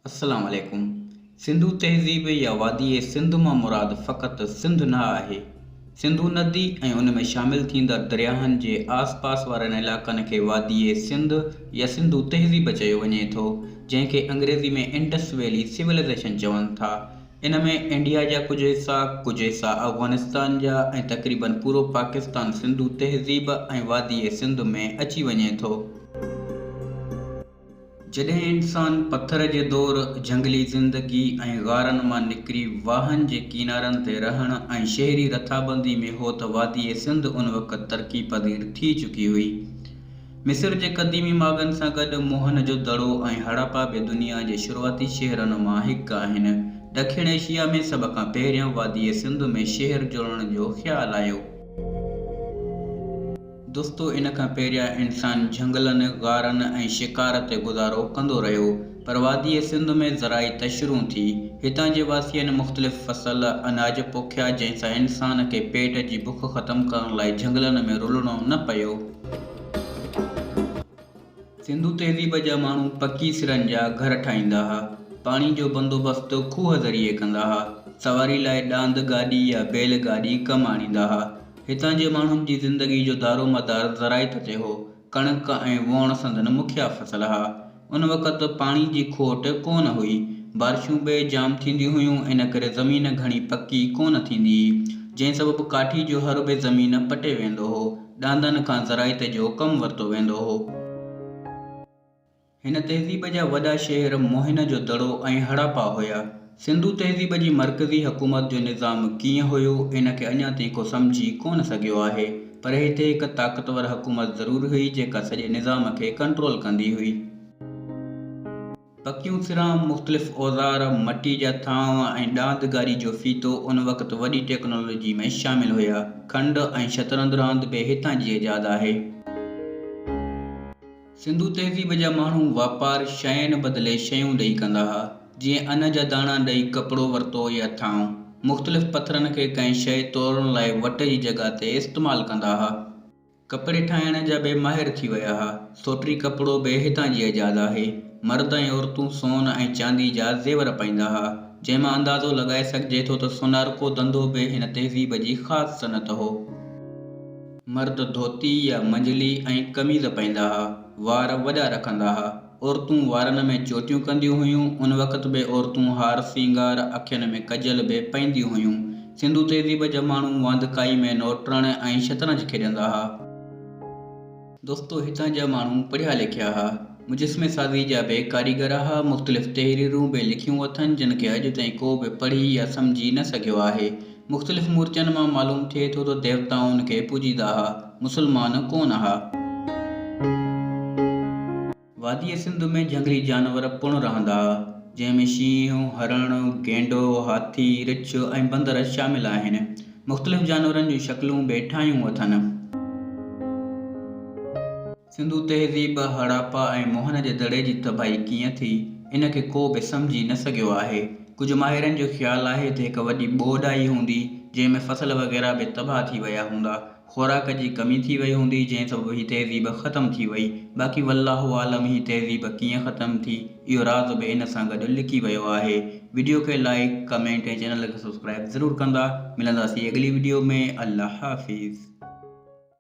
अस्सलाम वालेकुम। सिंधु तहज़ीब या वादी सिंध मां मुराद फ़क़ति सिंध न आहे। सिंधु नदी ऐं उन में शामिल थींदड़ दरियाहनि जे आसपास वारनि इलाक़नि खे वादी सिंध या सिंधु तहज़ीब चयो वञे थो, जंहिंखे अंग्रेज़ी में इंडस वैली सिविलाइज़ेशन चवनि था। इन में इंडिया जा कुझु हिस्सा अफ़गानिस्तान जा ऐं तक़रीबन पूरो पाकिस्तान सिंधु तहज़ीब ऐं वादी सिंध में अची वञे थो। जॾहिं इंसान पत्थर जे दौर, झंगली ज़िंदगी ऐं ग़ारनि मां निकिरी वाहनि जे किनारनि ते रहण ऐं शहरी रथाबंदी में हो त वादी सिंध उन वक़्तु तरक़ी पज़ीर थी चुकी हुई। मिस्र जे क़दीमी माॻनि सां गॾु मोहनजो दड़ो ऐं हड़प्पा बि दुनिया जे शुरूआती शहरनि मां हिकु आहिनि। ॾखिण एशिया में सभ खां पहिरियों वादी सिंध में शहर जोड़ण जो ख़्यालु आयो। दोस्तो, इन खां पहिरियां इंसान झंगलनि, ग़ारनि ऐं शिकार ते गुज़ारो कंदो रहियो, पर वादी सिंध में ज़राई तशरूं थी। हितां जे वासियुनि मुख़्तलिफ़ फ़सल, अनाज पोखिया, जंहिंसां इंसान खे पेट जी बुख ख़त्म करण लाइ झंगलनि में रुलणो न पियो। सिंधु तहज़ीब जा माण्हू पकी सिरनि जा घर ठाहींदा हुआ, पाणी जो बंदोबस्तु खूह ज़रिए कंदा हुआ, सवारी लाइ ॾांद गाॾी या बैल गाॾी कमु आणींदा हुआ। हितां जे माण्हुनि जी ज़िंदगी जो दारोमदार ज़राइत ते हो। कणक ऐं वोण संदनि मुखिया फ़सल हुआ। उन वक़्तु पाणी जी खोट कोन हुई, बारिशूं बि जाम थींदियूं हुयूं, इन करे ज़मीन घणी पकी कोन थींदी हुई, जंहिं सबबु काठी जो हर बि ज़मीन पटे वेंदो हो। ॾांदनि खां ज़राइत जो कमु वरितो वेंदो हो। हिन तहज़ीब जा वॾा शहर मोहनजो दड़ो ऐं हड़प्पा हुया। सिंधु तहज़ीब जी मरकज़ी हुकूमत जो निज़ाम कीअं हुयो, इन खे अञा ताईं को सम्झी कोन सघियो आहे, पर हिते हिकु ताक़तवर हुकूमत ज़रूर हुई जेका सॼे निज़ाम खे कंट्रोल कंदी हुई। पकियूं सिरां, मुख़्तलिफ़ औज़ार, मटी जा थांव ऐं ॾांद गाॾी जो फ़ीतो उन वक़्तु वॾी टेक्नोलॉजी में शामिल हुया। खंड ऐं शतरंज रांदि बि हितां जी इजाद आहे। सिंधु तहज़ीब जा माण्हू वापार शयुनि बदिले शयूं ॾेई कंदा हुआ, जीअं अन जा दाणा ॾेई कपिड़ो वरितो या थांव। मुख़्तलिफ़ पत्थरनि खे कंहिं शइ तोड़ण लाइ वट जी जॻह ते इस्तेमालु कंदा हुआ। कपिड़े ठाहिण जा बि माहिर थी विया हुआ। सोटरी कपिड़ो बि हितां जी इजाद आहे। मर्द ऐं औरतूं सोन ऐं चांदी जा ज़ेवर पाईंदा हुआ, जंहिं मां अंदाज़ो लॻाए सघिजे थो त सुनारको धंधो बि हिन तहज़ीब जी ख़ासि सनत हो। मर्द धोती या मंजली ऐं कमीज़ पाईंदा हुआ, वार वॾा रखंदा हुआ। औरतूं वारनि में चोटियूं कंदियूं हुयूं। उन वक़्तु बि औरतूं हार सींगार, अखियुनि में कजल बि पाईंदियूं हुयूं। सिंधु तहज़ीब जा माण्हू वांदकाई में नोटण ऐं शतरंज खेॾंदा हुआ। दोस्तो, हितां जा माण्हू पढ़िया लिखिया हुआ, मुजस्मे साज़ी जा बि कारीगर हुआ। मुख़्तलिफ़ तहरीरूं बि लिखियूं अथनि, जिन खे अॼु ताईं को बि पढ़ी या सम्झी न सघियो आहे। मुख़्तलिफ़ मूर्तियुनि मां मालूम थिए थो त देवताउनि खे पूॼींदा हुआ, मुसलमान कोन हुआ। वादी सिंध में जंगली जानवर पिणु रहंदा हुआ, जंहिं में शींहं, हरण, गेंडो, हाथी, रिछ ऐं बंदर शामिल आहिनि। मुख़्तलिफ़ जानवरनि जूं शक्लूं बि ठाहियूं अथनि। सिंधु तहज़ीब, हड़प्पा ऐं मोहन जे दड़े जी तबाही कीअं थी, इन खे को बि सम्झी न सघियो आहे। कुझु माहिरनि जो ख़्यालु आहे त हिकु वॾी ॿोॾ आई हूंदी, जंहिं में फ़सल वग़ैरह बि तबाह थी विया हूंदा। ख़ुराक जी कमी थी वई हूंदी, जंहिं सबबु हीअ तहज़ीब ख़त्म थी वई। बाक़ी वल्लाहु आलम हीअ तहज़ीब कीअं ख़त्म थी, इहो राज़ बि इन सां गॾु लिकी वियो आहे। वीडियो खे लाइक, कमेंट ऐं चैनल खे सब्सक्राइब ज़रूरु कंदा। मिलंदासीं अगली वीडियो में। अल्लाह हाफ़िज़।